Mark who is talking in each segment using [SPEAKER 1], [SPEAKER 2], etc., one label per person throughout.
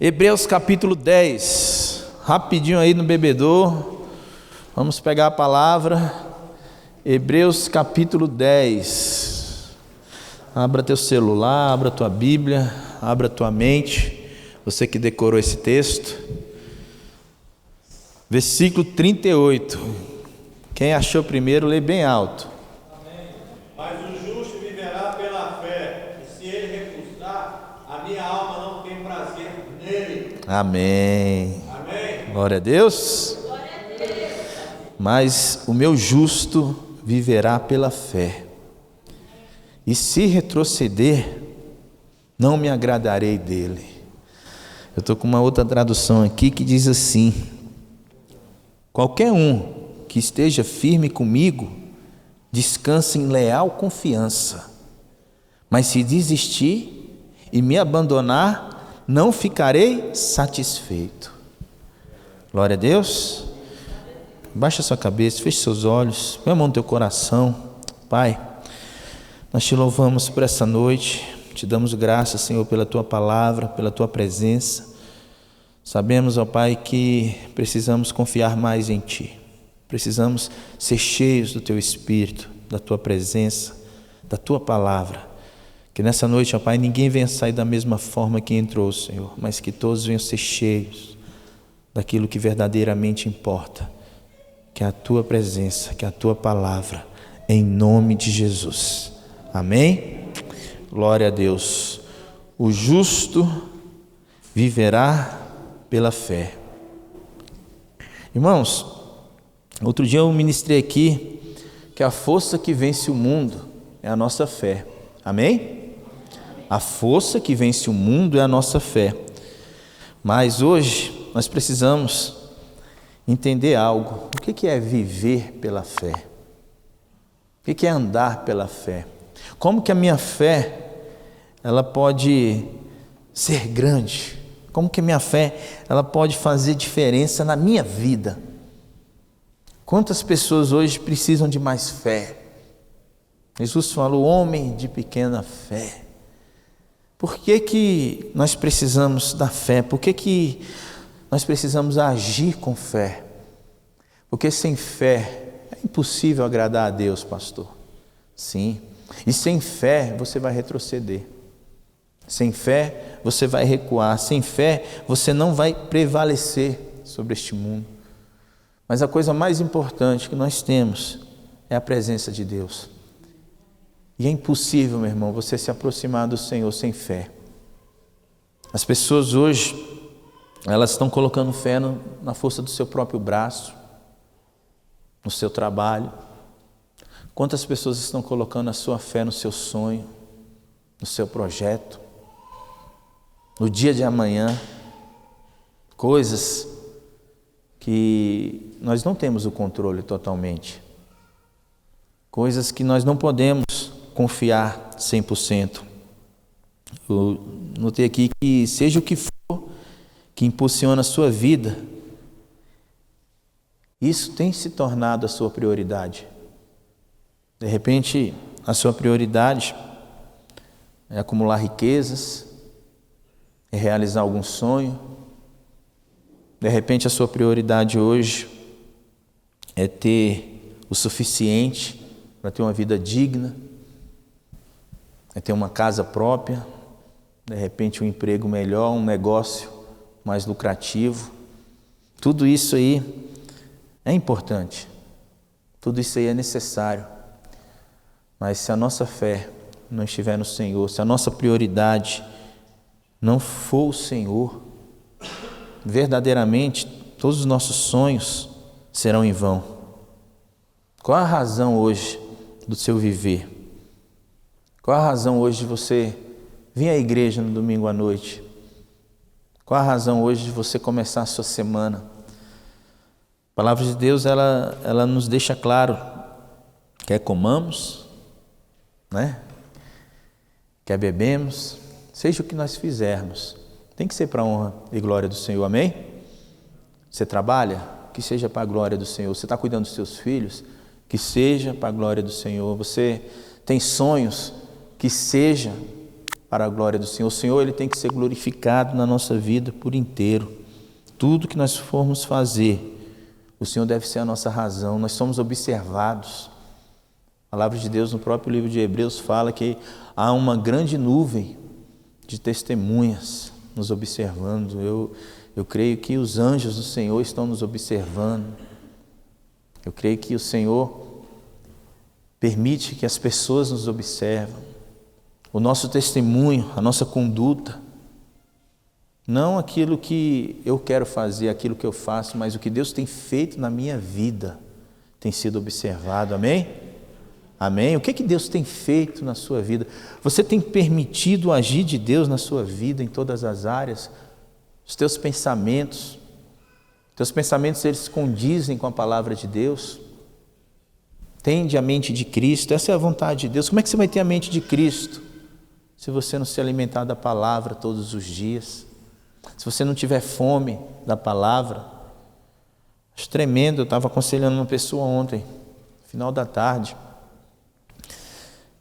[SPEAKER 1] Hebreus capítulo 10, rapidinho aí no bebedouro, vamos pegar a palavra. Hebreus capítulo 10, abra teu celular, abra tua Bíblia, abra tua mente, você que decorou esse texto, versículo 38, quem achou primeiro, lê bem alto.
[SPEAKER 2] Amém. Mas o justo viverá pela fé, e se ele recusar, a minha alma não tem prazer nele.
[SPEAKER 1] Amém.
[SPEAKER 2] Amém.
[SPEAKER 1] Glória a Deus.
[SPEAKER 2] Glória a Deus.
[SPEAKER 1] Mas o meu justo viverá pela fé, e se retroceder, não me agradarei dele. Eu estou com uma outra tradução aqui que diz assim: qualquer um que esteja firme comigo, descansa em leal confiança, mas se desistir e me abandonar, não ficarei satisfeito. Glória a Deus. Baixa sua cabeça, feche seus olhos, põe a mão no teu coração. Pai, nós te louvamos por essa noite, te damos graças, Senhor, pela tua palavra, pela tua presença. Sabemos, ó Pai, que precisamos confiar mais em ti, precisamos ser cheios do teu Espírito, da tua presença, da tua palavra. Que nessa noite, ó Pai, ninguém venha sair da mesma forma que entrou, Senhor, mas que todos venham ser cheios daquilo que verdadeiramente importa, que é a tua presença, que é a tua palavra, em nome de Jesus. Amém? Glória a Deus. O justo viverá pela fé. Irmãos, outro dia eu ministrei aqui que a força que vence o mundo é a nossa fé. Amém? A força que vence o mundo é a nossa fé. Mas hoje nós precisamos entender algo. O que é viver pela fé? O que é andar pela fé? Como que a minha fé ela pode ser grande? Como que a minha fé ela pode fazer diferença na minha vida? Quantas pessoas hoje precisam de mais fé? Jesus falou, homem de pequena fé. Por que nós precisamos da fé? Por que nós precisamos agir com fé? Porque sem fé é impossível agradar a Deus, pastor. Sim. E sem fé você vai retroceder. Sem fé você vai recuar. Sem fé você não vai prevalecer sobre este mundo. Mas a coisa mais importante que nós temos é a presença de Deus. E é impossível, meu irmão, você se aproximar do Senhor sem fé. As pessoas hoje, elas estão colocando fé na força do seu próprio braço, no seu trabalho. Quantas pessoas estão colocando a sua fé no seu sonho, no seu projeto, no dia de amanhã, coisas que nós não temos o controle totalmente, coisas que nós não podemos confiar 100%. Eu notei aqui que seja o que for que impulsiona a sua vida, isso tem se tornado a sua prioridade. De repente, a sua prioridade é acumular riquezas, é realizar algum sonho. De repente, a sua prioridade hoje é ter o suficiente para ter uma vida digna, é ter uma casa própria, de repente um emprego melhor, um negócio mais lucrativo. Tudo isso aí é importante, tudo isso aí é necessário, mas se a nossa fé não estiver no Senhor, se a nossa prioridade não for o Senhor, verdadeiramente todos os nossos sonhos serão em vão. Qual a razão hoje do seu viver? Qual a razão hoje de você vir à igreja no domingo à noite? Qual a razão hoje de você começar a sua semana? A palavra de Deus, ela nos deixa claro, quer comamos, né? Quer bebemos, seja o que nós fizermos, tem que ser para a honra e glória do Senhor, amém? Você trabalha? Que seja para a glória do Senhor. Você está cuidando dos seus filhos? Que seja para a glória do Senhor. Você tem sonhos? Que seja para a glória do Senhor. O Senhor, Ele tem que ser glorificado na nossa vida por inteiro. Tudo que nós formos fazer, o Senhor deve ser a nossa razão. Nós somos observados. A palavra de Deus no próprio livro de Hebreus fala que há uma grande nuvem de testemunhas nos observando. Eu creio que os anjos do Senhor estão nos observando. Eu creio que o Senhor permite que as pessoas nos observem. O nosso testemunho, a nossa conduta, não aquilo que eu quero fazer, aquilo que eu faço, mas o que Deus tem feito na minha vida tem sido observado, amém? Amém? O que Deus tem feito na sua vida? Você tem permitido o agir de Deus na sua vida, em todas as áreas? Os teus pensamentos eles condizem com a palavra de Deus? Tende a mente de Cristo, essa é a vontade de Deus. Como é que você vai ter a mente de Cristo se você não se alimentar da palavra todos os dias? Se você não tiver fome da palavra? Acho tremendo. Eu estava aconselhando uma pessoa ontem, final da tarde.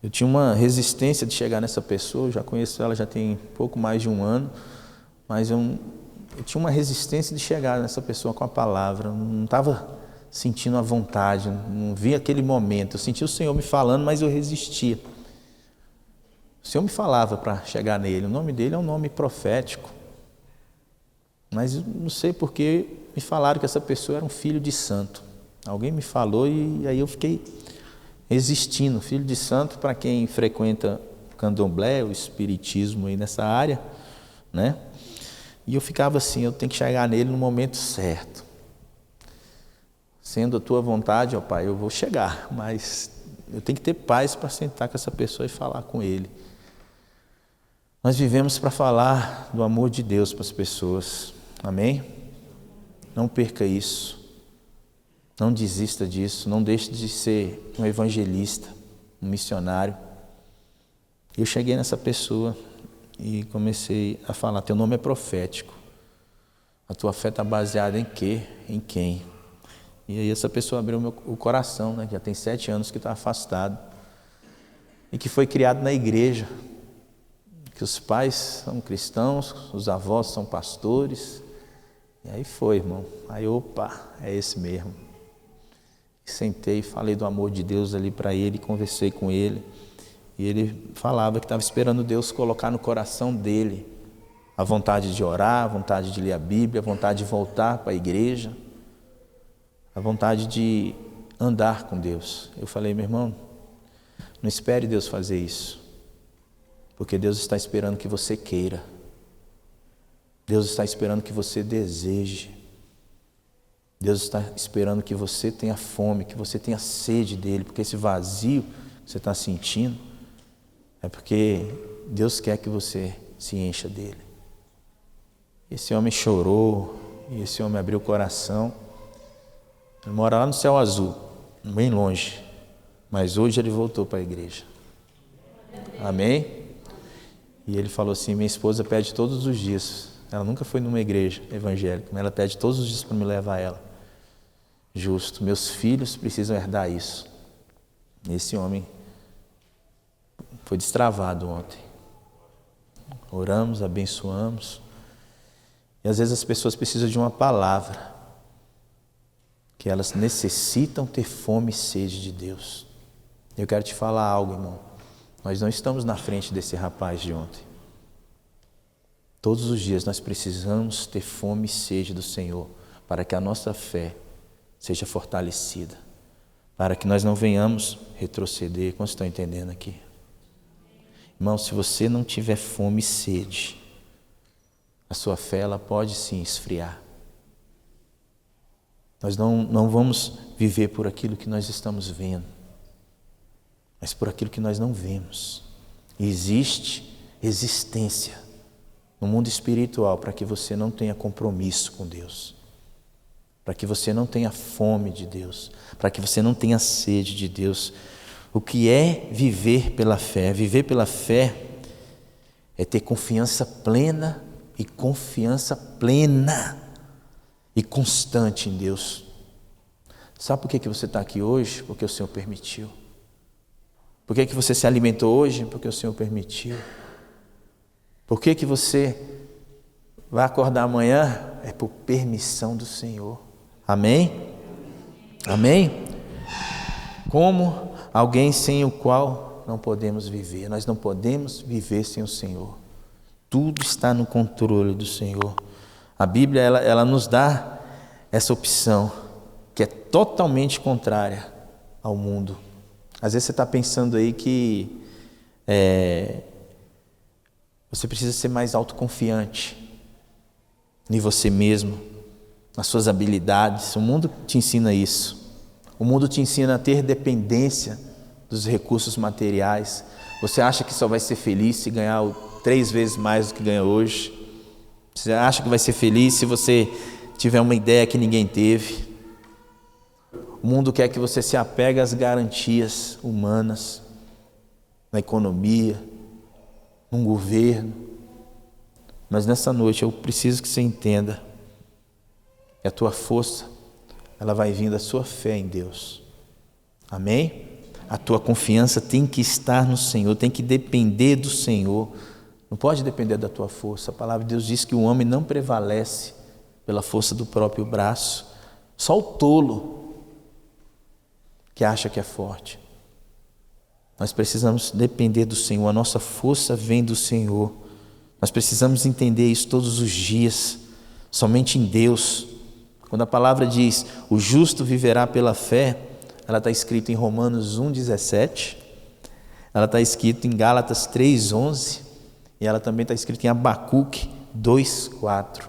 [SPEAKER 1] Eu tinha uma resistência de chegar nessa pessoa. Eu já conheço ela já tem pouco mais de um ano, mas eu tinha uma resistência de chegar nessa pessoa com a palavra. Eu não estava sentindo a vontade, não vi aquele momento. Eu senti o Senhor me falando, mas eu resistia. O Senhor me falava para chegar nele. O nome dele é um nome profético, mas eu não sei porque me falaram que essa pessoa era um filho de santo. Alguém me falou e aí eu fiquei resistindo. Filho de santo, para quem frequenta o candomblé, o espiritismo aí nessa área, né? E eu ficava assim, eu tenho que chegar nele no momento certo. Sendo a tua vontade, ó Pai, eu vou chegar, mas eu tenho que ter paz para sentar com essa pessoa e falar com ele. Nós vivemos para falar do amor de Deus para as pessoas, amém? Não perca isso, não desista disso, não deixe de ser um evangelista, um missionário. Eu cheguei nessa pessoa e comecei a falar, teu nome é profético, a tua fé está baseada em quê? Em quem? E aí essa pessoa abriu o coração, né, que já tem 7 anos que está afastado e que foi criado na igreja, que os pais são cristãos, os avós são pastores. E aí foi, irmão. Aí, opa, é esse mesmo. Sentei, falei do amor de Deus ali para ele, conversei com ele. E ele falava que estava esperando Deus colocar no coração dele a vontade de orar, a vontade de ler a Bíblia, a vontade de voltar para a igreja, a vontade de andar com Deus. Eu falei, meu irmão, não espere Deus fazer isso, porque Deus está esperando que você queira. Deus está esperando que você deseje. Deus está esperando que você tenha fome, que você tenha sede dele, porque esse vazio que você está sentindo é porque Deus quer que você se encha dele. Esse homem chorou, e esse homem abriu o coração. Ele mora lá no céu azul, bem longe, mas hoje ele voltou para a igreja. Amém? E ele falou assim, minha esposa pede todos os dias, ela nunca foi numa igreja evangélica, mas ela pede todos os dias para me levar ela. Justo, meus filhos precisam herdar isso. Esse homem foi destravado ontem. Oramos, abençoamos. E às vezes as pessoas precisam de uma palavra, que elas necessitam ter fome e sede de Deus. Eu quero te falar algo, irmão. Nós não estamos na frente desse rapaz de ontem. Todos os dias nós precisamos ter fome e sede do Senhor, para que a nossa fé seja fortalecida, para que nós não venhamos retroceder. Quantos estão entendendo aqui? Irmão, se você não tiver fome e sede, a sua fé ela pode sim esfriar. Nós não vamos viver por aquilo que nós estamos vendo, mas por aquilo que nós não vemos. E existe resistência no mundo espiritual para que você não tenha compromisso com Deus, para que você não tenha fome de Deus, para que você não tenha sede de Deus. O que é viver pela fé? Viver pela fé é ter confiança plena e constante em Deus. Sabe por que você está aqui hoje? Porque o Senhor permitiu. Por que você se alimentou hoje? Porque o Senhor permitiu. Por que que você vai acordar amanhã? É por permissão do Senhor. Amém? Amém? Como alguém sem o qual não podemos viver. Nós não podemos viver sem o Senhor. Tudo está no controle do Senhor. A Bíblia, ela nos dá essa opção, que é totalmente contrária ao mundo. Às vezes você está pensando aí que você precisa ser mais autoconfiante em você mesmo, nas suas habilidades. O mundo te ensina isso. O mundo te ensina a ter dependência dos recursos materiais. Você acha que só vai ser feliz se ganhar 3 vezes mais do que ganha hoje. Você acha que vai ser feliz se você tiver uma ideia que ninguém teve. O mundo quer que você se apegue às garantias humanas, na economia, num governo. Mas nessa noite eu preciso que você entenda que a tua força, ela vai vir da sua fé em Deus. Amém? A tua confiança tem que estar no Senhor, tem que depender do Senhor. Não pode depender da tua força. A palavra de Deus diz que o homem não prevalece pela força do próprio braço. Só o tolo que acha que é forte. Nós precisamos depender do Senhor. A nossa força vem do Senhor. Nós precisamos entender isso todos os dias. Somente em Deus. Quando a palavra diz, o justo viverá pela fé, ela está escrita em Romanos 1,17. Ela está escrita em Gálatas 3,11. E ela também está escrita em Abacuque 2,4.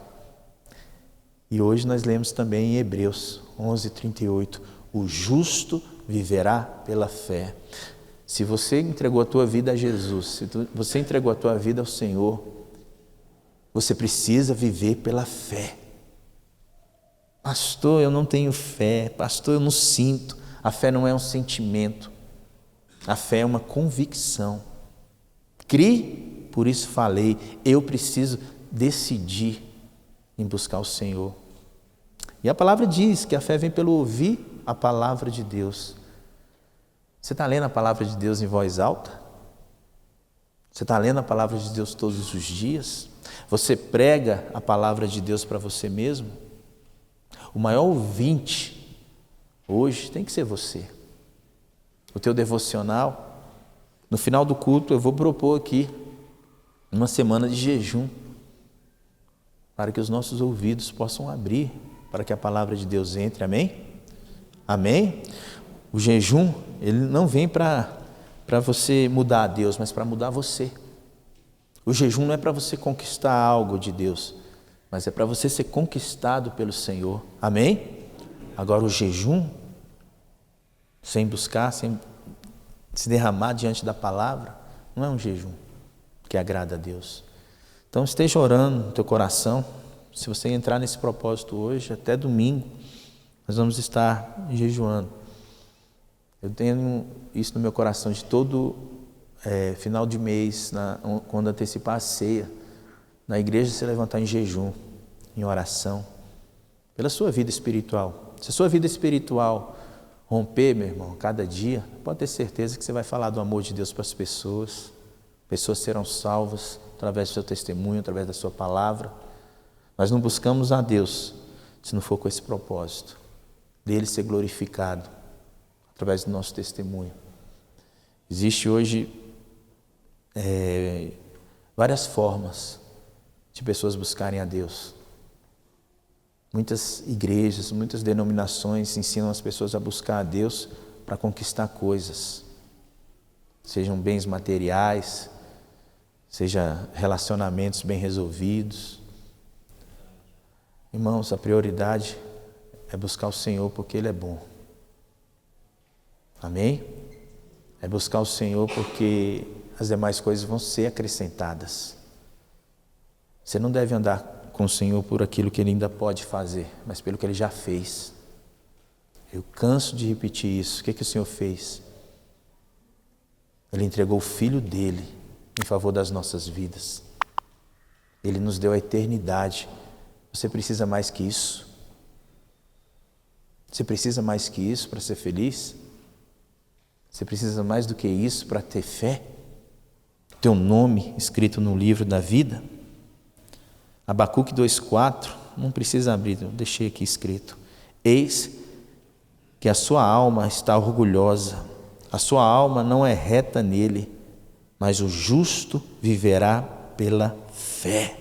[SPEAKER 1] E hoje nós lemos também em Hebreus 11,38. O justo viverá pela fé. Se você entregou a tua vida a Jesus, se você entregou a tua vida ao Senhor, você precisa viver pela fé. Pastor, eu não tenho fé. Pastor, eu não sinto. A fé não é um sentimento. A fé é uma convicção. Crie, por isso falei. Eu preciso decidir em buscar o Senhor. E a palavra diz que a fé vem pelo ouvir a palavra de Deus. Você está lendo a palavra de Deus em voz alta? Você está lendo a palavra de Deus todos os dias? Você prega a palavra de Deus para você mesmo? O maior ouvinte hoje tem que ser você. O teu devocional. No final do culto eu vou propor aqui uma semana de jejum, para que os nossos ouvidos possam abrir, para que a palavra de Deus entre, amém? Amém? O jejum, ele não vem para você mudar a Deus, mas para mudar você. O jejum não é para você conquistar algo de Deus, mas é para você ser conquistado pelo Senhor, amém? Agora o jejum, sem buscar, sem se derramar diante da palavra, não é um jejum que agrada a Deus. Então esteja orando no teu coração. Se você entrar nesse propósito hoje, até domingo, nós vamos estar jejuando. Eu tenho isso no meu coração de todo final de mês, quando antecipar a ceia, na igreja se levantar em jejum, em oração, pela sua vida espiritual. Se a sua vida espiritual romper, meu irmão, cada dia, pode ter certeza que você vai falar do amor de Deus para as pessoas. Pessoas serão salvas através do seu testemunho, através da sua palavra. Nós não buscamos a Deus se não for com esse propósito, dele ser glorificado através do nosso testemunho. Existe hoje várias formas de pessoas buscarem a Deus. Muitas igrejas, muitas denominações ensinam as pessoas a buscar a Deus para conquistar coisas, sejam bens materiais, seja relacionamentos bem resolvidos. Irmãos, a prioridade é buscar o Senhor porque Ele é bom. Amém? É buscar o Senhor porque as demais coisas vão ser acrescentadas. Você não deve andar com o Senhor por aquilo que Ele ainda pode fazer, mas pelo que Ele já fez. Eu canso de repetir isso. O que o Senhor fez? Ele entregou o Filho dEle em favor das nossas vidas. Ele nos deu a eternidade. Você precisa mais que isso? Você precisa mais que isso para ser feliz? Você precisa mais do que isso para ter fé? teu nome escrito no livro da vida. Abacuque 2,4, não precisa abrir, eu deixei aqui escrito. Eis que a sua alma está orgulhosa, a sua alma não é reta nele, mas o justo viverá pela fé.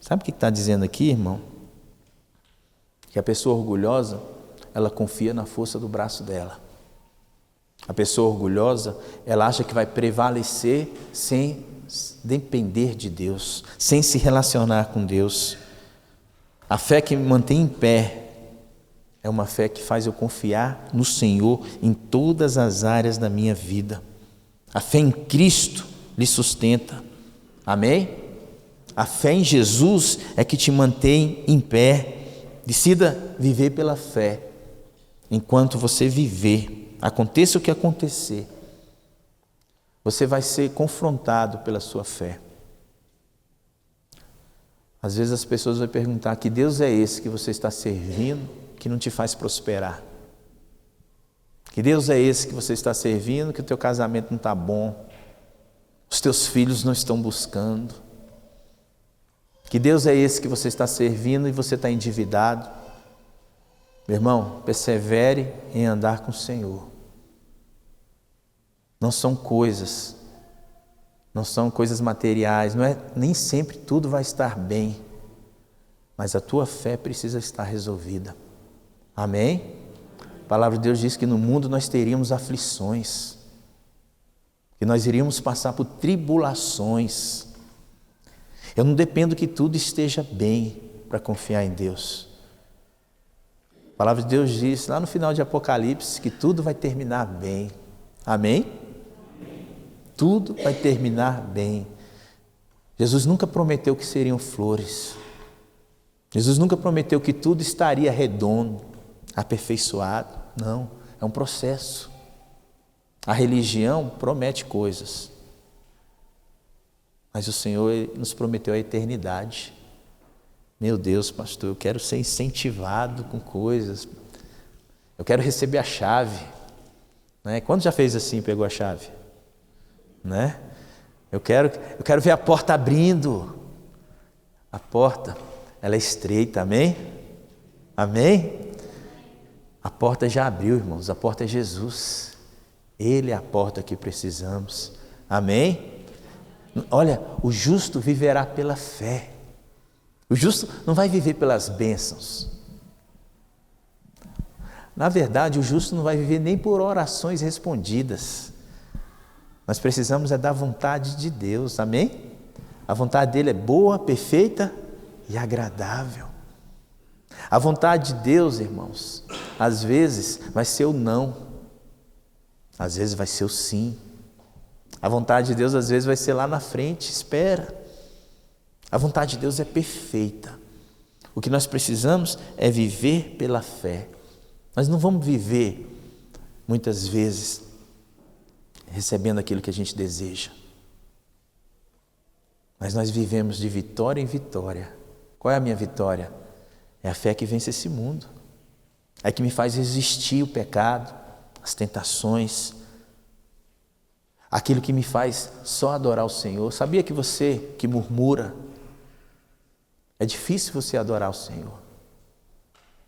[SPEAKER 1] Sabe o que está dizendo aqui, irmão? Que a pessoa orgulhosa, ela confia na força do braço dela. A pessoa orgulhosa, ela acha que vai prevalecer sem depender de Deus, sem se relacionar com Deus. A fé que me mantém em pé é uma fé que faz eu confiar no Senhor em todas as áreas da minha vida. A fé em Cristo lhe sustenta. Amém? A fé em Jesus é que te mantém em pé. Decida viver pela fé. Enquanto você viver, aconteça o que acontecer, você vai ser confrontado pela sua fé. Às vezes as pessoas vão perguntar: que Deus é esse que você está servindo que não te faz prosperar? Que Deus é esse que você está servindo que o teu casamento não está bom, os teus filhos não estão buscando? Que Deus é esse que você está servindo e você está endividado? Meu irmão, persevere em andar com o Senhor. Não são coisas materiais, nem sempre tudo vai estar bem, mas a tua fé precisa estar resolvida. Amém? A palavra de Deus diz que no mundo nós teríamos aflições, que nós iríamos passar por tribulações. Eu não dependo que tudo esteja bem para confiar em Deus. A palavra de Deus diz lá no final de Apocalipse que tudo vai terminar bem. Amém? Tudo vai terminar bem. Jesus nunca prometeu que seriam flores. Jesus nunca prometeu que tudo estaria redondo, aperfeiçoado. Não, é um processo. A religião promete coisas, mas o Senhor nos prometeu a eternidade. Meu Deus, pastor, eu quero ser incentivado com coisas. Eu quero receber a chave. Né? Quando já fez assim, pegou a chave? Né? Eu quero ver a porta abrindo. A porta, ela é estreita, amém? Amém? A porta já abriu, irmãos, a porta é Jesus. Ele é a porta que precisamos, amém? Olha, o justo viverá pela fé. O justo não vai viver pelas bênçãos. Na verdade, o justo não vai viver nem por orações respondidas. Nós precisamos da vontade de Deus, amém? A vontade dele é boa, perfeita e agradável. A vontade de Deus, irmãos, às vezes vai ser o não, às vezes vai ser o sim. A vontade de Deus às vezes vai ser lá na frente, espera. A vontade de Deus é perfeita. O que nós precisamos é viver pela fé. Nós não vamos viver, muitas vezes, recebendo aquilo que a gente deseja. Mas nós vivemos de vitória em vitória. Qual é a minha vitória? É a fé que vence esse mundo. É que me faz resistir o pecado, as tentações, aquilo que me faz só adorar o Senhor. Sabia que você que murmura, é difícil você adorar o Senhor.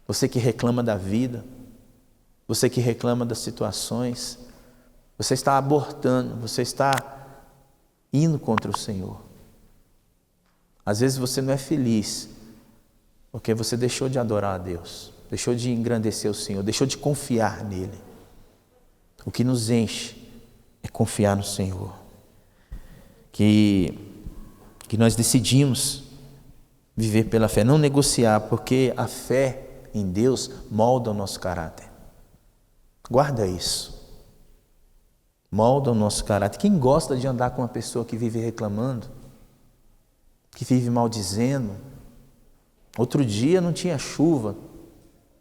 [SPEAKER 1] Você que reclama da vida, você que reclama das situações, você está abortando, você está indo contra o Senhor. Às vezes você não é feliz, porque você deixou de adorar a Deus, deixou de engrandecer o Senhor, deixou de confiar nele. O que nos enche é confiar no Senhor. Que nós decidimos viver pela fé, não negociar, porque a fé em Deus molda o nosso caráter. Guarda isso. Molda o nosso caráter. Quem gosta de andar com uma pessoa que vive reclamando, que vive maldizendo? Outro dia não tinha chuva.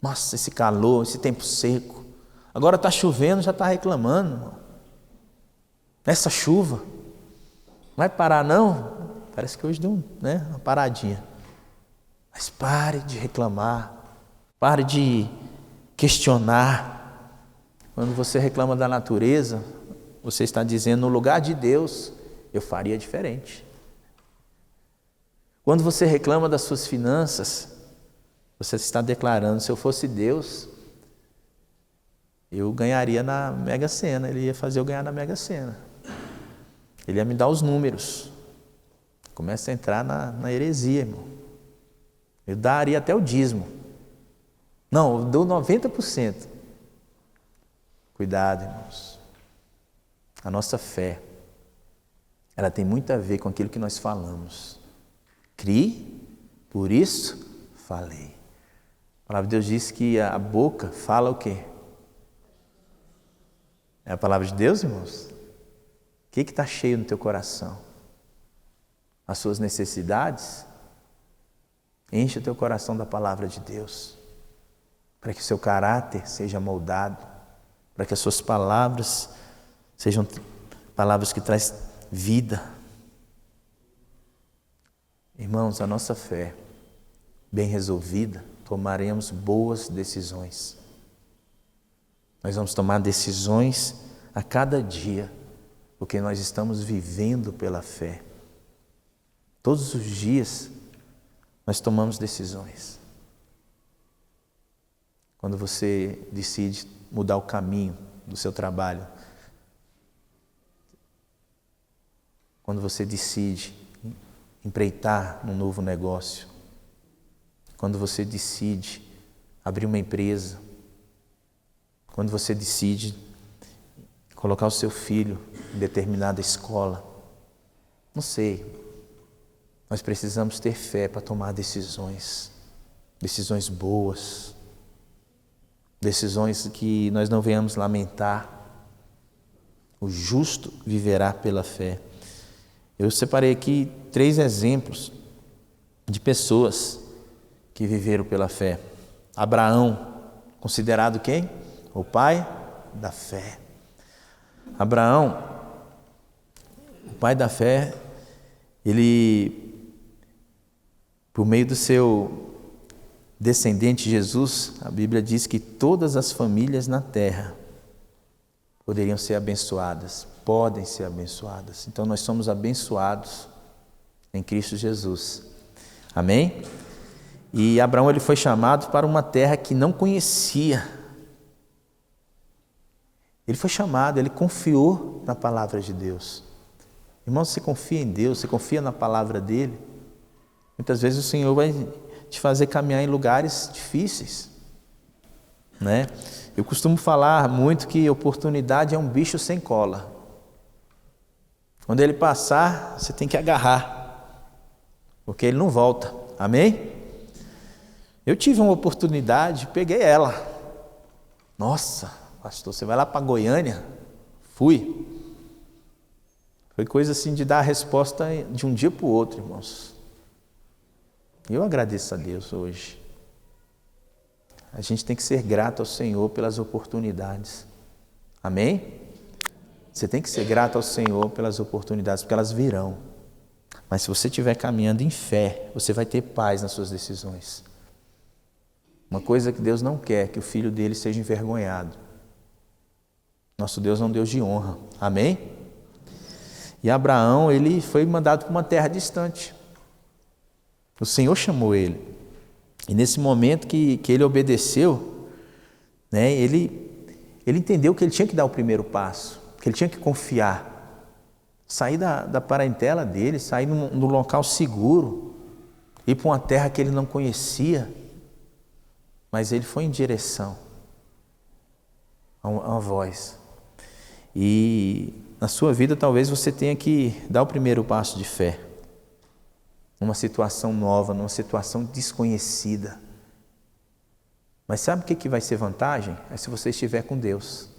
[SPEAKER 1] Nossa, esse calor, esse tempo seco. Agora está chovendo, já está reclamando. Essa chuva vai parar não? Parece que hoje deu uma paradinha. Mas pare de reclamar, pare de questionar. Quando você reclama da natureza, você está dizendo: no lugar de Deus, eu faria diferente. Quando você reclama das suas finanças, você está declarando: se eu fosse Deus, eu ganharia na Mega Sena, Ele ia fazer eu ganhar na Mega Sena. Ele ia me dar os números. Começa a entrar na heresia, irmão. Eu daria até o dízimo. Não, eu dou 90%. Cuidado, irmãos. A nossa fé, ela tem muito a ver com aquilo que nós falamos. Crie, por isso falei. A palavra de Deus diz que a boca fala o quê? É a palavra de Deus, irmãos? O que está cheio no teu coração? As suas necessidades? Enche o teu coração da palavra de Deus, para que o seu caráter seja moldado, para que as suas palavras sejam palavras que trazem vida. Irmãos, a nossa fé bem resolvida, tomaremos boas decisões. Nós vamos tomar decisões a cada dia, porque nós estamos vivendo pela fé. Todos os dias nós tomamos decisões. Quando você decide mudar o caminho do seu trabalho, quando você decide empreitar num novo negócio, quando você decide abrir uma empresa, quando você decide colocar o seu filho em determinada escola, não sei, nós precisamos ter fé para tomar decisões boas, decisões que nós não venhamos lamentar. O justo viverá pela fé. Eu separei aqui 3 exemplos de pessoas que viveram pela fé. Abraão, considerado quem? O pai da fé. Abraão, o pai da fé, ele, por meio do seu descendente Jesus, a Bíblia diz que todas as famílias na terra poderiam ser abençoadas, podem ser abençoadas. Então nós somos abençoados em Cristo Jesus. Amém? E Abraão, ele foi chamado para uma terra que não conhecia. Ele foi chamado, ele confiou na palavra de Deus. Irmão, você confia em Deus, você confia na palavra dele? Muitas vezes o Senhor vai te fazer caminhar em lugares difíceis, né? Eu costumo falar muito que oportunidade é um bicho sem cola. Quando ele passar, você tem que agarrar, porque ele não volta. Amém? Eu tive uma oportunidade, peguei ela. Nossa, pastor, você vai lá para Goiânia? Fui. Foi coisa assim de dar a resposta de um dia para o outro, irmãos. Eu agradeço a Deus hoje. A gente tem que ser grato ao Senhor pelas oportunidades. Amém? Você tem que ser grato ao Senhor pelas oportunidades, porque elas virão. Mas se você estiver caminhando em fé, você vai ter paz nas suas decisões. Uma coisa que Deus não quer, que o filho dele seja envergonhado. Nosso Deus é um Deus de honra. Amém? E Abraão, ele foi mandado para uma terra distante. O Senhor chamou ele. E nesse momento que ele obedeceu, né, ele entendeu que ele tinha que dar o primeiro passo, que ele tinha que confiar. Sair da parentela dele, sair num local seguro, ir para uma terra que ele não conhecia. Mas ele foi em direção a uma voz. E na sua vida talvez você tenha que dar o primeiro passo de fé. Numa situação nova, numa situação desconhecida. Mas sabe o que vai ser vantagem? É se você estiver com Deus.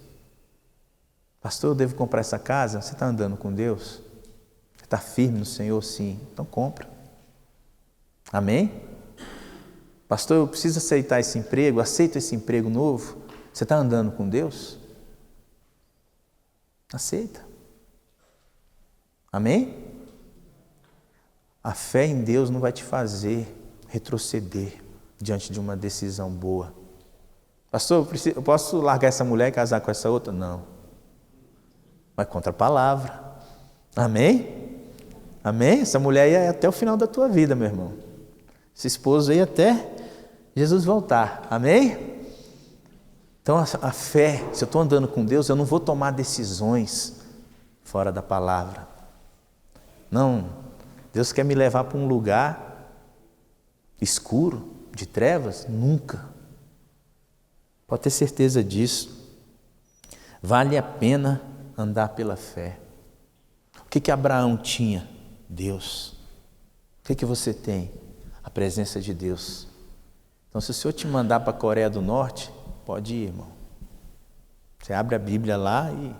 [SPEAKER 1] Pastor, eu devo comprar essa casa? Você está andando com Deus? Você está firme no Senhor? Sim. Então compra. Amém? Pastor, eu preciso aceitar esse emprego, aceito esse emprego novo. Você está andando com Deus? Aceita. Amém? A fé em Deus não vai te fazer retroceder diante de uma decisão boa. Pastor, eu posso largar essa mulher e casar com essa outra? Não. Vai contra a palavra. Amém? Amém? Essa mulher ia até o final da tua vida, meu irmão. Esse esposo ia até Jesus voltar. Amém? Então a fé, se eu estou andando com Deus, eu não vou tomar decisões fora da palavra. Não, Deus quer me levar para um lugar escuro, de trevas? Nunca. Pode ter certeza disso. Vale a pena andar pela fé. O que Abraão tinha? Deus. O que você tem? A presença de Deus. Então, se o Senhor te mandar para a Coreia do Norte, pode ir, irmão. Você abre a Bíblia lá e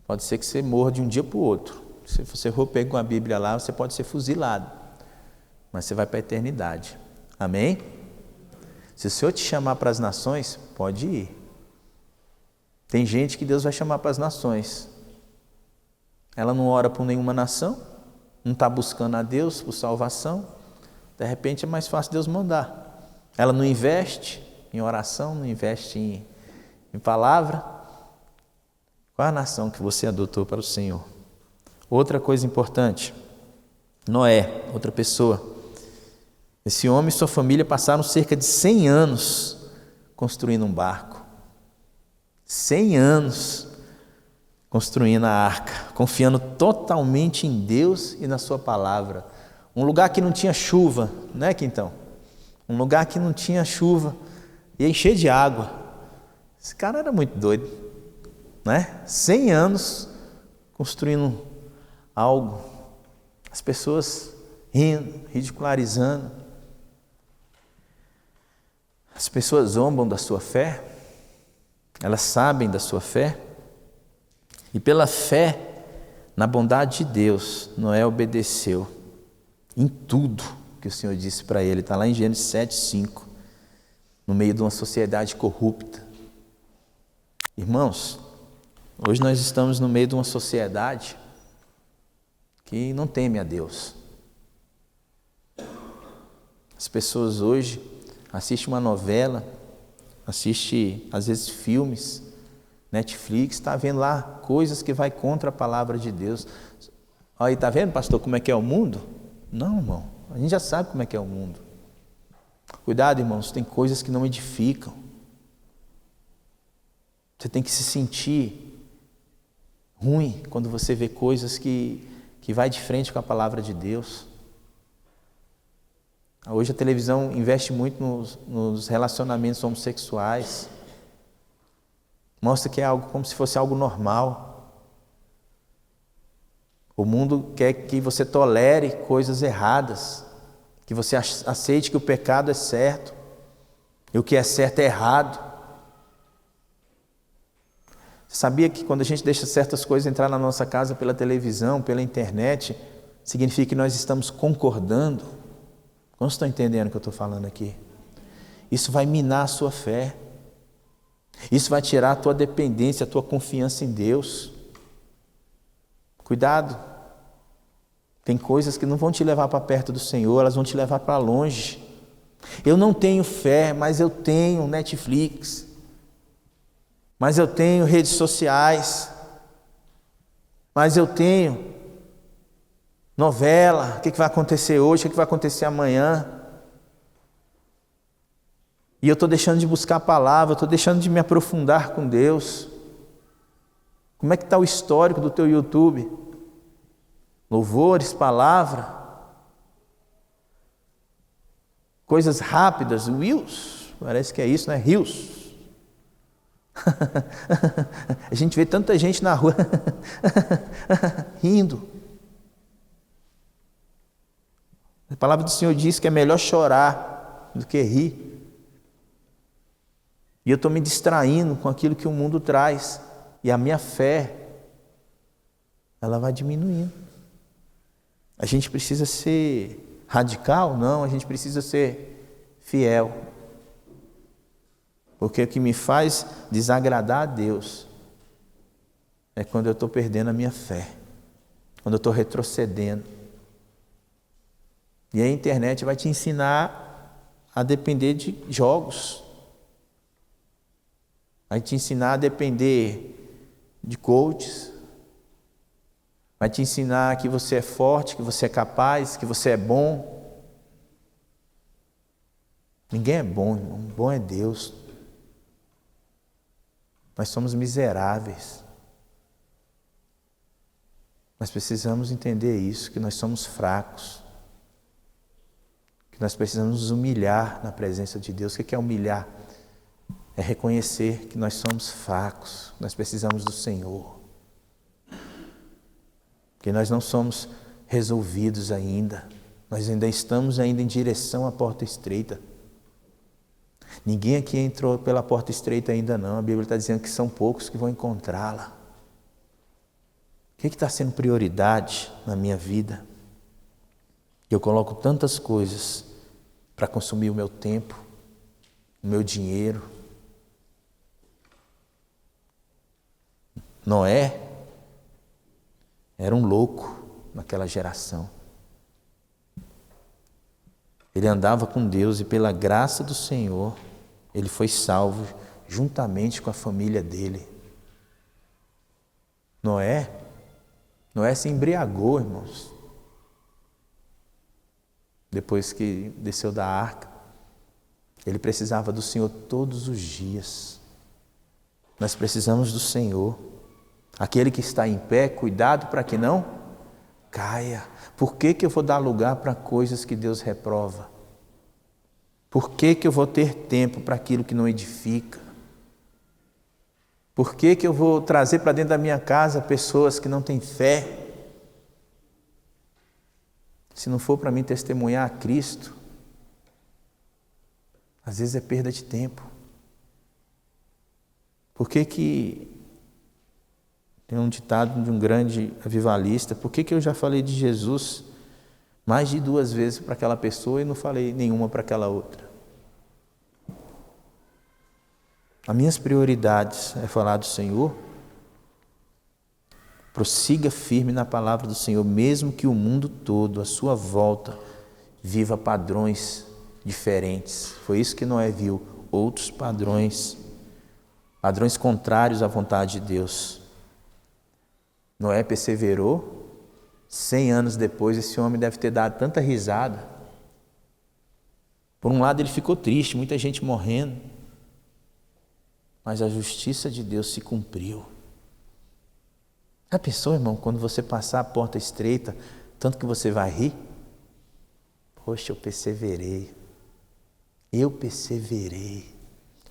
[SPEAKER 1] pode ser que você morra de um dia para o outro. Se você for pegar uma Bíblia lá, você pode ser fuzilado. Mas você vai para a eternidade. Amém? Se o Senhor te chamar para as nações, pode ir. Tem gente que Deus vai chamar para as nações. Ela não ora por nenhuma nação, não está buscando a Deus por salvação. De repente é mais fácil Deus mandar. Ela não investe em oração, não investe em palavra. Qual a nação que você adotou para o Senhor? Outra coisa importante, Noé, outra pessoa. Esse homem e sua família passaram cerca de 100 anos construindo um barco. 100 anos construindo a arca, confiando totalmente em Deus e na sua palavra. Um lugar que não tinha chuva, né, Quintão? Um lugar que não tinha chuva, ia encher de água. Esse cara era muito doido, né? 100 anos construindo algo, as pessoas rindo, ridicularizando. As pessoas zombam da sua fé, elas sabem da sua fé, e pela fé na bondade de Deus, Noé obedeceu em tudo que o Senhor disse para ele. Está lá em Gênesis 7:5, no meio de uma sociedade corrupta. Irmãos, hoje nós estamos no meio de uma sociedade que não teme a Deus. As pessoas hoje assistem uma novela, assistem às vezes filmes, Netflix, está vendo lá coisas que vai contra a palavra de Deus. Aí, está vendo, pastor, como é que é o mundo? Não, irmão, a gente já sabe como é que é o mundo. Cuidado, irmãos, tem coisas que não edificam. Você tem que se sentir ruim quando você vê coisas que vai de frente com a palavra de Deus. Hoje a televisão investe muito nos relacionamentos homossexuais. Mostra que é algo como se fosse algo normal. O mundo quer que você tolere coisas erradas, que você aceite que o pecado é certo e o que é certo é errado. Você sabia que quando a gente deixa certas coisas entrar na nossa casa pela televisão, pela internet, significa que nós estamos concordando? Não estão entendendo o que eu estou falando aqui? Isso vai minar a sua fé. Isso vai tirar a tua dependência, a tua confiança em Deus. Cuidado. Tem coisas que não vão te levar para perto do Senhor, elas vão te levar para longe. Eu não tenho fé, mas eu tenho Netflix. Mas eu tenho redes sociais. Mas eu tenho novela. O que vai acontecer hoje? O que vai acontecer amanhã? E eu estou deixando de buscar a palavra, eu estou deixando de me aprofundar com Deus. Como é que está o histórico do teu YouTube? Louvores, palavra, coisas rápidas, Reels, parece que é isso, né? Reels. A gente vê tanta gente na rua rindo. A palavra do Senhor diz que é melhor chorar do que rir. E eu estou me distraindo com aquilo que o mundo traz. E a minha fé, ela vai diminuindo. A gente precisa ser radical? Não, a gente precisa ser fiel. Porque o que me faz desagradar a Deus é quando eu estou perdendo a minha fé. Quando eu estou retrocedendo. E a internet vai te ensinar a depender de jogos. Vai te ensinar a depender de coaches. vai te ensinar que você é forte, que você é capaz, que você é bom. Ninguém é bom, irmão. Bom é Deus. Nós somos miseráveis. Nós precisamos entender isso, que nós somos fracos. Que nós precisamos nos humilhar na presença de Deus. O que é humilhar? É reconhecer que nós somos fracos. Nós precisamos do Senhor. Que nós não somos resolvidos ainda. Nós ainda estamos em direção à porta estreita. Ninguém aqui entrou pela porta estreita ainda não. A Bíblia está dizendo que são poucos que vão encontrá-la. O que está sendo prioridade na minha vida? Eu coloco tantas coisas para consumir o meu tempo, o meu dinheiro. Noé era um louco naquela geração. Ele andava com Deus e pela graça do Senhor, ele foi salvo juntamente com a família dele. Noé se embriagou, irmãos. Depois que desceu da arca, ele precisava do Senhor todos os dias. Nós precisamos do Senhor. Aquele que está em pé, cuidado para que não caia. Por que eu vou dar lugar para coisas que Deus reprova? Por que eu vou ter tempo para aquilo que não edifica? Por que eu vou trazer para dentro da minha casa pessoas que não têm fé? Se não for para mim testemunhar a Cristo, às vezes é perda de tempo. Por que tem um ditado de um grande avivalista, por que eu já falei de Jesus mais de 2 vezes para aquela pessoa e não falei nenhuma para aquela outra? As minhas prioridades é falar do Senhor. Prossiga firme na palavra do Senhor, mesmo que o mundo todo, à sua volta, viva padrões diferentes. Foi isso que Noé viu, outros padrões contrários à vontade de Deus. Noé perseverou, 100 anos depois, esse homem deve ter dado tanta risada. Por um lado ele ficou triste, muita gente morrendo, mas a justiça de Deus se cumpriu. Já pensou, irmão, quando você passar a porta estreita, tanto que você vai rir? Poxa, eu perseverei,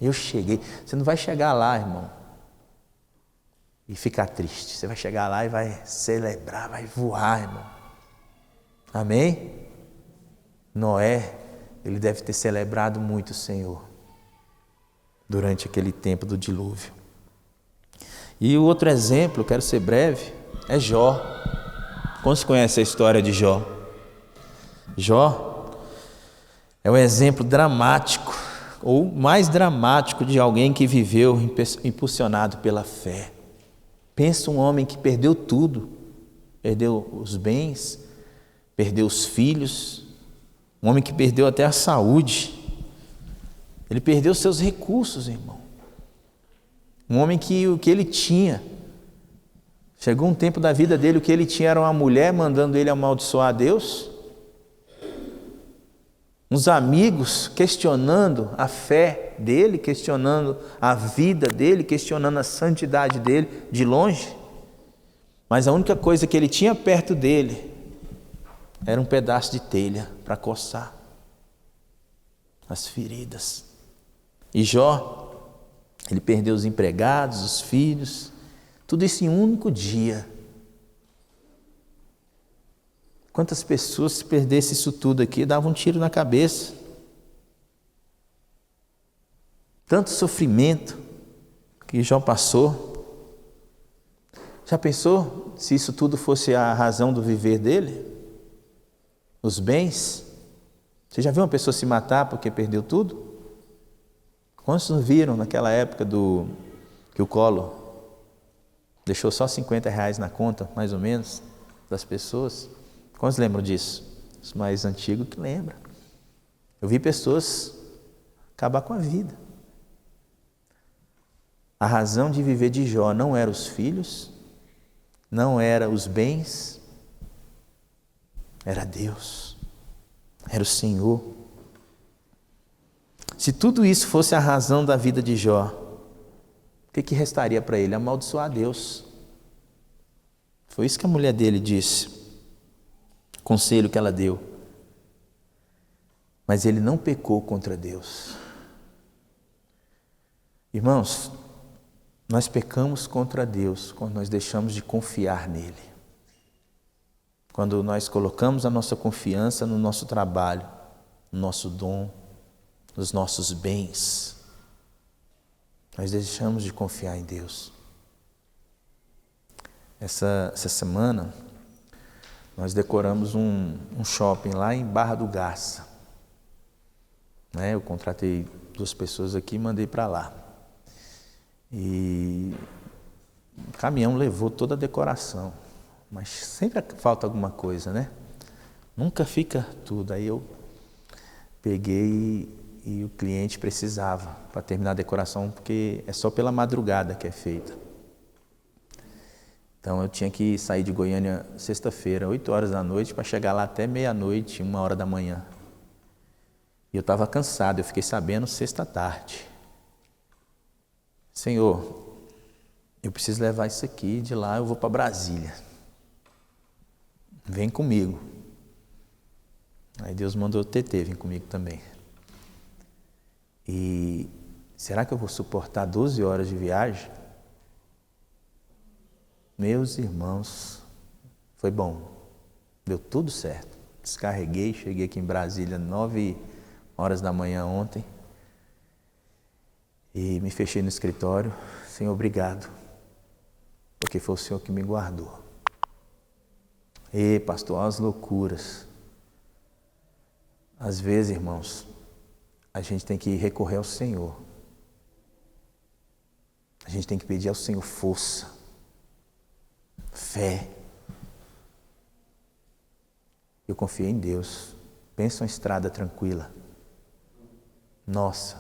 [SPEAKER 1] eu cheguei. Você não vai chegar lá, irmão, e ficar triste. Você vai chegar lá e vai celebrar, vai voar, irmão. Amém? Noé, ele deve ter celebrado muito o Senhor durante aquele tempo do dilúvio. E o outro exemplo, quero ser breve, é Jó. Quantos conhecem a história de Jó? Jó é um exemplo dramático, ou mais dramático, de alguém que viveu impulsionado pela fé. Pensa um homem que perdeu tudo, perdeu os bens, perdeu os filhos, um homem que perdeu até a saúde, ele perdeu seus recursos, irmão. Um homem que o que ele tinha, chegou um tempo da vida dele, o que ele tinha era uma mulher mandando ele amaldiçoar a Deus, uns amigos questionando a fé dele, questionando a vida dele, questionando a santidade dele de longe, mas a única coisa que ele tinha perto dele era um pedaço de telha para coçar as feridas. E Jó, ele perdeu os empregados, os filhos, tudo isso em um único dia. Quantas pessoas, se perdesse isso tudo aqui, davam um tiro na cabeça? Tanto sofrimento que Jó passou. Já pensou se isso tudo fosse a razão do viver dele? Os bens? Você já viu uma pessoa se matar porque perdeu tudo? Quantos não viram naquela época que o Collor deixou só R$50 na conta, mais ou menos, das pessoas? Quantos lembram disso? Os mais antigos que lembram. Eu vi pessoas acabar com a vida. A razão de viver de Jó não eram os filhos, não era os bens, era Deus, era o Senhor. Se tudo isso fosse a razão da vida de Jó, o que restaria para ele? Amaldiçoar a Deus. Foi isso que a mulher dele disse, o conselho que ela deu. Mas ele não pecou contra Deus. Irmãos, nós pecamos contra Deus quando nós deixamos de confiar nele. Quando nós colocamos a nossa confiança no nosso trabalho, no nosso dom, nos nossos bens, nós deixamos de confiar em Deus. Essa semana, nós decoramos um shopping lá em Barra do Garça. Eu contratei 2 pessoas aqui e mandei para lá. E o caminhão levou toda a decoração, mas sempre falta alguma coisa, né? Nunca fica tudo. Aí eu peguei e o cliente precisava para terminar a decoração, porque é só pela madrugada que é feita. Então eu tinha que sair de Goiânia sexta-feira, 8 horas da noite, para chegar lá até meia-noite, 1 hora da manhã. E eu estava cansado, eu fiquei sabendo sexta tarde. Senhor, eu preciso levar isso aqui, de lá eu vou para Brasília. Vem comigo. Aí Deus mandou o TT vir comigo também. E será que eu vou suportar 12 horas de viagem? Meus irmãos, foi bom. Deu tudo certo. Descarreguei, cheguei aqui em Brasília 9 horas da manhã ontem. E me fechei no escritório. Senhor, obrigado. Porque foi o Senhor que me guardou. E pastor, olha as loucuras. Às vezes, irmãos, a gente tem que recorrer ao Senhor. A gente tem que pedir ao Senhor força, fé. Eu confiei em Deus. Pensa uma estrada tranquila. Nossa,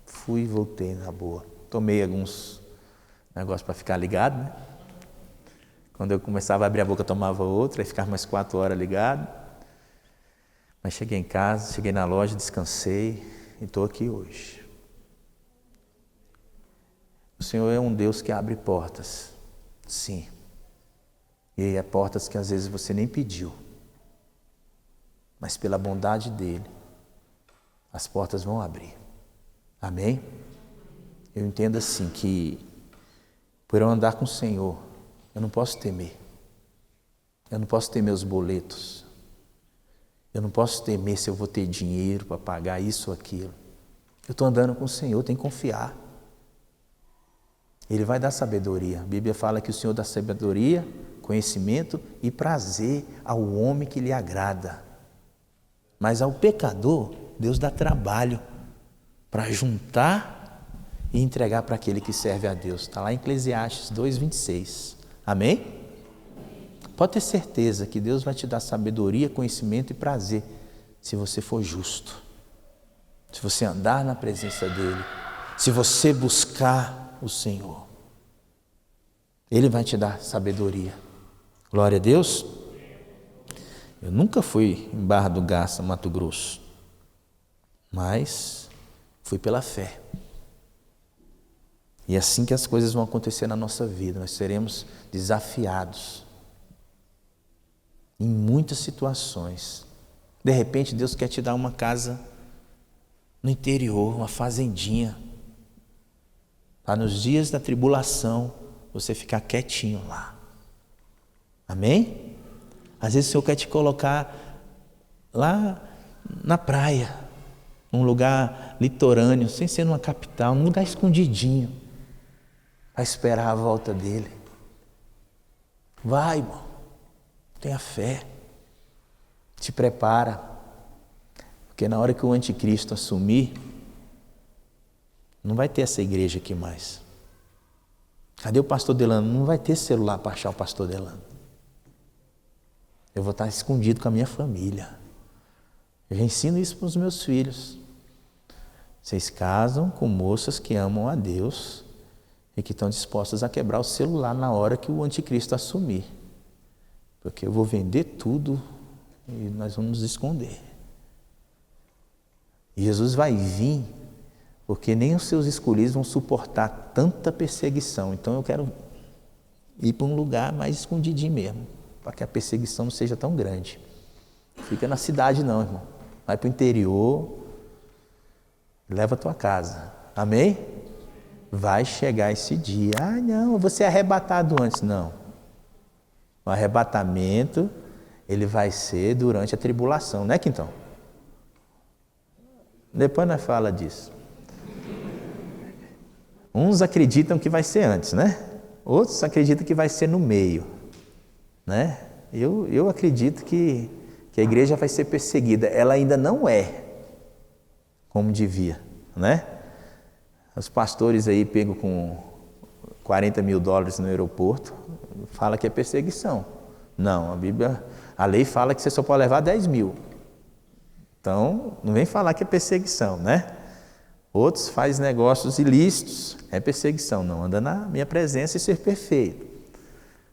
[SPEAKER 1] fui e voltei na boa. Tomei alguns negócios para ficar ligado, né? Quando eu começava a abrir a boca, eu tomava outra, aí ficava mais 4 horas ligado. Mas cheguei em casa, cheguei na loja, descansei e estou aqui hoje. O Senhor é um Deus que abre portas, sim. E é portas que às vezes você nem pediu. Mas pela bondade dEle, as portas vão abrir. Amém? Eu entendo assim que por eu andar com o Senhor, eu não posso temer. Eu não posso temer os boletos. Eu não posso temer se eu vou ter dinheiro para pagar isso ou aquilo. Eu estou andando com o Senhor, tenho que confiar. Ele vai dar sabedoria. A Bíblia fala que o Senhor dá sabedoria, conhecimento e prazer ao homem que lhe agrada. Mas ao pecador, Deus dá trabalho para juntar e entregar para aquele que serve a Deus. Está lá em Eclesiastes 2:26. Amém? Pode ter certeza que Deus vai te dar sabedoria, conhecimento e prazer se você for justo. Se você andar na presença dEle. Se você buscar o Senhor. Ele vai te dar sabedoria. Glória a Deus. Eu nunca fui em Barra do Garça, Mato Grosso. Mas fui pela fé. E é assim que as coisas vão acontecer na nossa vida. Nós seremos desafiados em muitas situações. De repente Deus quer te dar uma casa no interior, uma fazendinha, para nos dias da tribulação você ficar quietinho lá. Amém? Às vezes o Senhor quer te colocar lá na praia, num lugar litorâneo, sem ser numa capital, num lugar escondidinho, para esperar a volta dEle. Vai, irmão, tenha fé, te prepara, porque na hora que o anticristo assumir, não vai ter essa igreja aqui mais. Cadê o pastor Delano? Não vai ter celular para achar o pastor Delano. Eu vou estar escondido com a minha família. Eu já ensino isso para os meus filhos. Vocês casam com moças que amam a Deus e que estão dispostas a quebrar o celular na hora que o anticristo assumir. Porque eu vou vender tudo e nós vamos nos esconder. E Jesus vai vir, porque nem os seus escolhidos vão suportar tanta perseguição. Então eu quero ir para um lugar mais escondidinho mesmo, para que a perseguição não seja tão grande. Fica na cidade não, irmão. Vai para o interior, leva a tua casa. Amém? Vai chegar esse dia. Ah, não, eu vou ser arrebatado antes. Não. O arrebatamento, ele vai ser durante a tribulação, né, Quintão? Depois nós fala disso. Uns acreditam que vai ser antes, né? Outros acreditam que vai ser no meio, né? Eu acredito que a igreja vai ser perseguida. Ela ainda não é como devia, né? Os pastores aí pegam com $40 mil no aeroporto, fala que é perseguição. Não, a lei fala que você só pode levar 10 mil. Então, não vem falar que é perseguição, né? Outros fazem negócios ilícitos, é perseguição. Não, anda na minha presença e ser perfeito.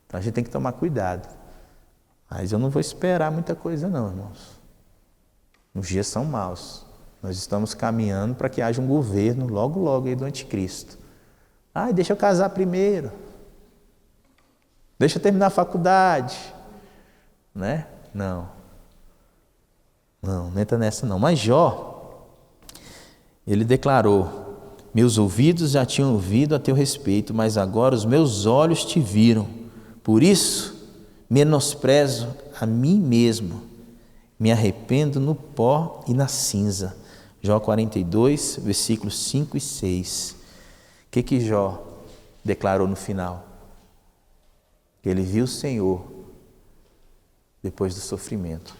[SPEAKER 1] Então, a gente tem que tomar cuidado. Mas eu não vou esperar muita coisa não, irmãos. Os dias são maus. Nós estamos caminhando para que haja um governo logo, logo aí do anticristo. Deixa eu casar primeiro. Deixa eu terminar a faculdade. Né? Não entra nessa não. Mas Jó, ele declarou: meus ouvidos já tinham ouvido a teu respeito, mas agora os meus olhos te viram. Por isso, menosprezo a mim mesmo, me arrependo no pó e na cinza. Jó 42, versículos 5 e 6. O que Jó declarou no final? Que ele viu o Senhor depois do sofrimento.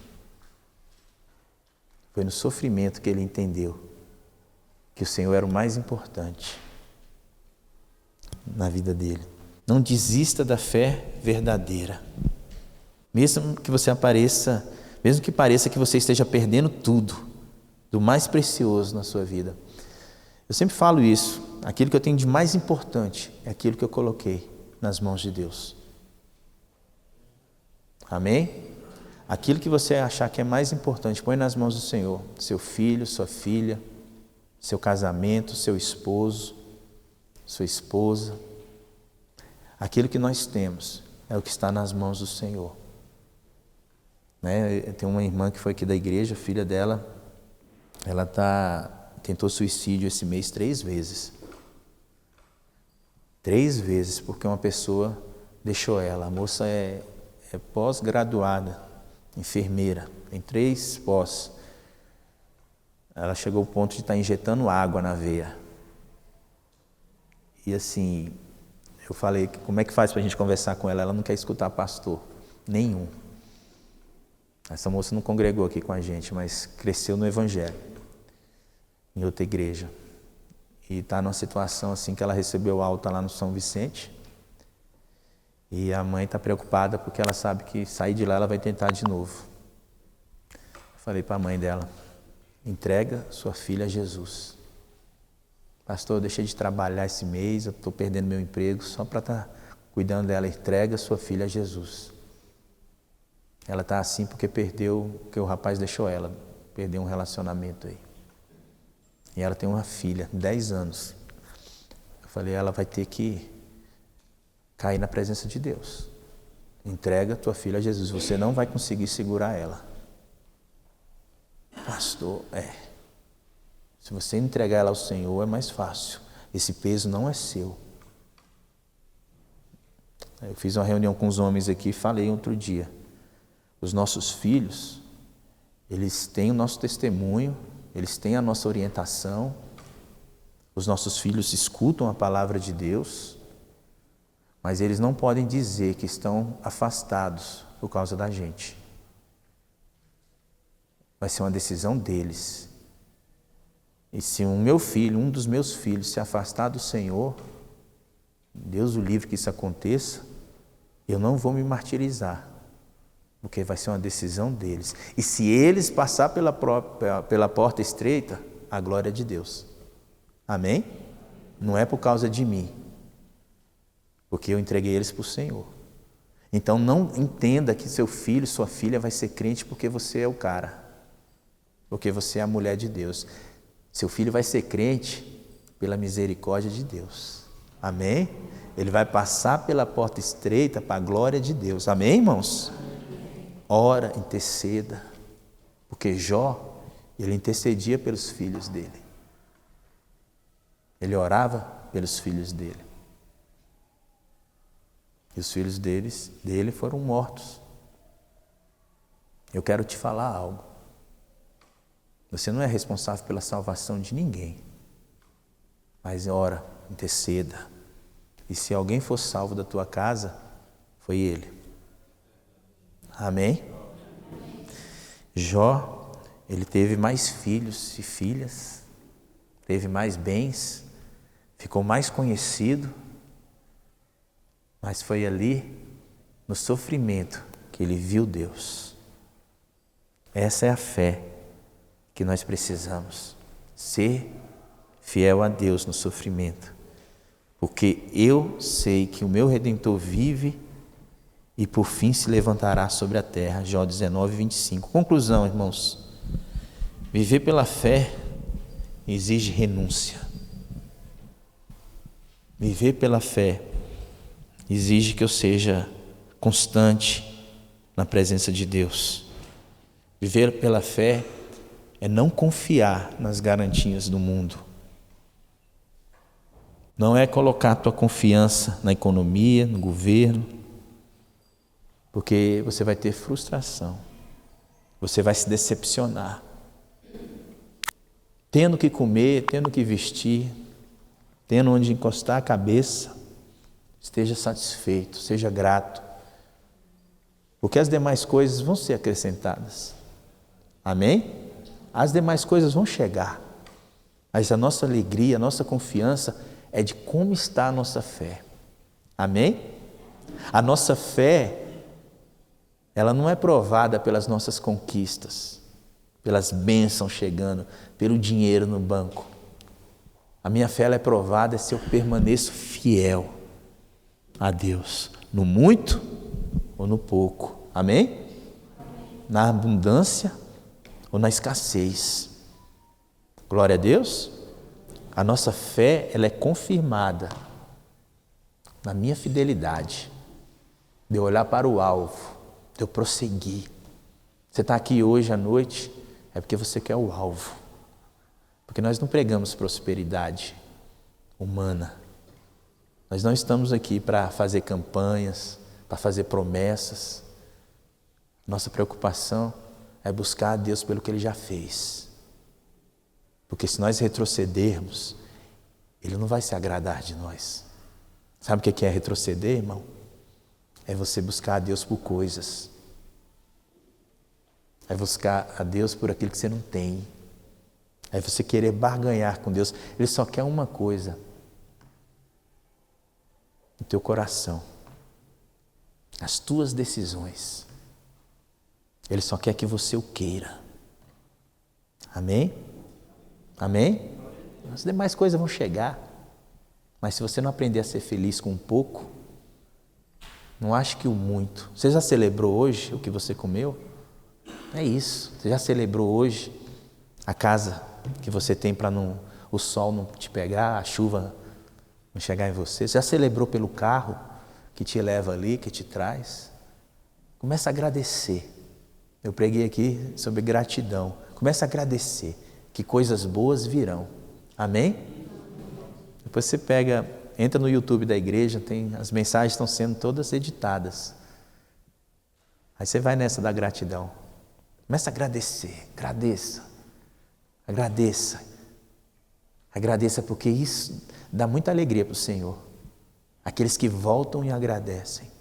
[SPEAKER 1] Foi no sofrimento que ele entendeu que o Senhor era o mais importante na vida dele. Não desista da fé verdadeira. Mesmo que pareça que você esteja perdendo tudo, do mais precioso na sua vida. Eu sempre falo isso, aquilo que eu tenho de mais importante é aquilo que eu coloquei nas mãos de Deus. Amém? Aquilo que você achar que é mais importante, põe nas mãos do Senhor. Seu filho, sua filha, seu casamento, seu esposo, sua esposa. Aquilo que nós temos é o que está nas mãos do Senhor. Né? Tem uma irmã que foi aqui da igreja, filha dela, ela tentou suicídio esse mês 3 vezes. 3 vezes, porque uma pessoa deixou ela. A moça é pós-graduada, enfermeira, tem 3 pós. Ela chegou ao ponto de estar injetando água na veia. E assim, eu falei, como é que faz para a gente conversar com ela? Ela não quer escutar pastor nenhum. Essa moça não congregou aqui com a gente, mas cresceu no Evangelho, em outra igreja. E está numa situação assim que ela recebeu alta lá no São Vicente. E a mãe está preocupada porque ela sabe que sair de lá ela vai tentar de novo. Eu falei para a mãe dela: entrega sua filha a Jesus. Pastor, eu deixei de trabalhar esse mês, eu estou perdendo meu emprego só para estar cuidando dela. Entrega sua filha a Jesus. Ela está assim porque porque o rapaz deixou ela, perdeu um relacionamento aí. E ela tem uma filha, 10 anos. Eu falei, ela vai ter que cair na presença de Deus. Entrega tua filha a Jesus, você não vai conseguir segurar ela. Pastor, se você entregar ela ao Senhor é mais fácil. Esse peso não é seu. Eu fiz uma reunião com os homens aqui e falei outro dia. Os nossos filhos, eles têm o nosso testemunho, eles têm a nossa orientação. Os nossos filhos escutam a palavra de Deus, mas eles não podem dizer que estão afastados por causa da gente. Vai ser uma decisão deles. E se um dos meus filhos se afastar do Senhor, Deus o livre que isso aconteça, eu não vou me martirizar, porque vai ser uma decisão deles. E se eles passar pela porta estreita, a glória é de Deus. Amém? Não é por causa de mim, porque eu entreguei eles para o Senhor. Então não entenda que seu filho, sua filha vai ser crente porque você é o cara, porque você é a mulher de Deus. Seu filho vai ser crente pela misericórdia de Deus. Amém? Ele vai passar pela porta estreita para a glória de Deus. Amém, irmãos? Ora, interceda, porque Jó, ele intercedia pelos filhos dele. Ele orava pelos filhos dele. E os filhos dele foram mortos. Eu quero te falar algo. Você não é responsável pela salvação de ninguém. Mas ora, interceda. E se alguém for salvo da tua casa, foi ele. Amém? Jó, ele teve mais filhos e filhas, teve mais bens, ficou mais conhecido, mas foi ali, no sofrimento, que ele viu Deus. Essa é a fé que nós precisamos, ser fiel a Deus no sofrimento, porque eu sei que o meu Redentor vive e por fim se levantará sobre a terra. Jó 19, 25. Conclusão, irmãos. Viver pela fé exige renúncia. Viver pela fé exige que eu seja constante na presença de Deus. Viver pela fé é não confiar nas garantias do mundo. Não é colocar a tua confiança na economia, no governo, porque você vai ter frustração, você vai se decepcionar, tendo que comer, tendo que vestir, tendo onde encostar a cabeça. Esteja satisfeito, seja grato, porque as demais coisas vão ser acrescentadas. Amém? As demais coisas vão chegar, mas a nossa alegria, a nossa confiança é de como está a nossa fé. Amém? A nossa fé, ela não é provada pelas nossas conquistas, pelas bênçãos chegando, pelo dinheiro no banco. A minha fé ela é provada se eu permaneço fiel a Deus, no muito ou no pouco. Amém? Na abundância ou na escassez. Glória a Deus. A nossa fé ela é confirmada na minha fidelidade, de eu olhar para o alvo, de eu prosseguir. Você está aqui hoje à noite, é porque você quer o alvo. Porque nós não pregamos prosperidade humana. Nós não estamos aqui para fazer campanhas, para fazer promessas. Nossa preocupação é buscar a Deus pelo que Ele já fez. Porque se nós retrocedermos, Ele não vai se agradar de nós. Sabe o que é retroceder, irmão? É você buscar a Deus por coisas. É buscar a Deus por aquilo que você não tem. É você querer barganhar com Deus. Ele só quer uma coisa: o teu coração, as tuas decisões. Ele só quer que você o queira. Amém? Amém? As demais coisas vão chegar, mas se você não aprender a ser feliz com um pouco, não ache que o muito. Você já celebrou hoje o que você comeu? É isso. Você já celebrou hoje a casa que você tem para o sol não te pegar, a chuva não chegar em você? Você já celebrou pelo carro que te leva ali, que te traz? Começa a agradecer. Eu preguei aqui sobre gratidão. Começa a agradecer que coisas boas virão. Amém? Depois você entra no YouTube da igreja, as mensagens estão sendo todas editadas. Aí você vai nessa da gratidão. Começa a agradecer, agradeça. Agradeça porque isso dá muita alegria para o Senhor. Aqueles que voltam e agradecem.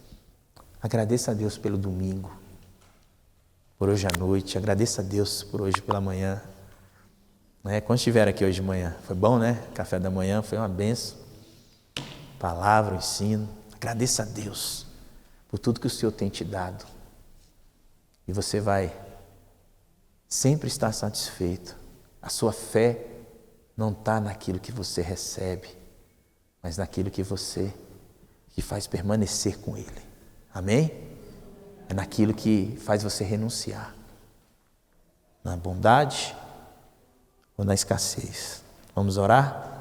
[SPEAKER 1] Agradeça a Deus pelo domingo, por hoje à noite. Agradeça a Deus por hoje pela manhã. Quando estiver aqui hoje de manhã, foi bom, né? Café da manhã foi uma bênção. Palavra, ensino. Agradeça a Deus por tudo que o Senhor tem te dado. E você vai sempre estar satisfeito. A sua fé não está naquilo que você recebe, mas naquilo que que faz permanecer com Ele. Amém? É naquilo que faz você renunciar. Na bondade ou na escassez. Vamos orar?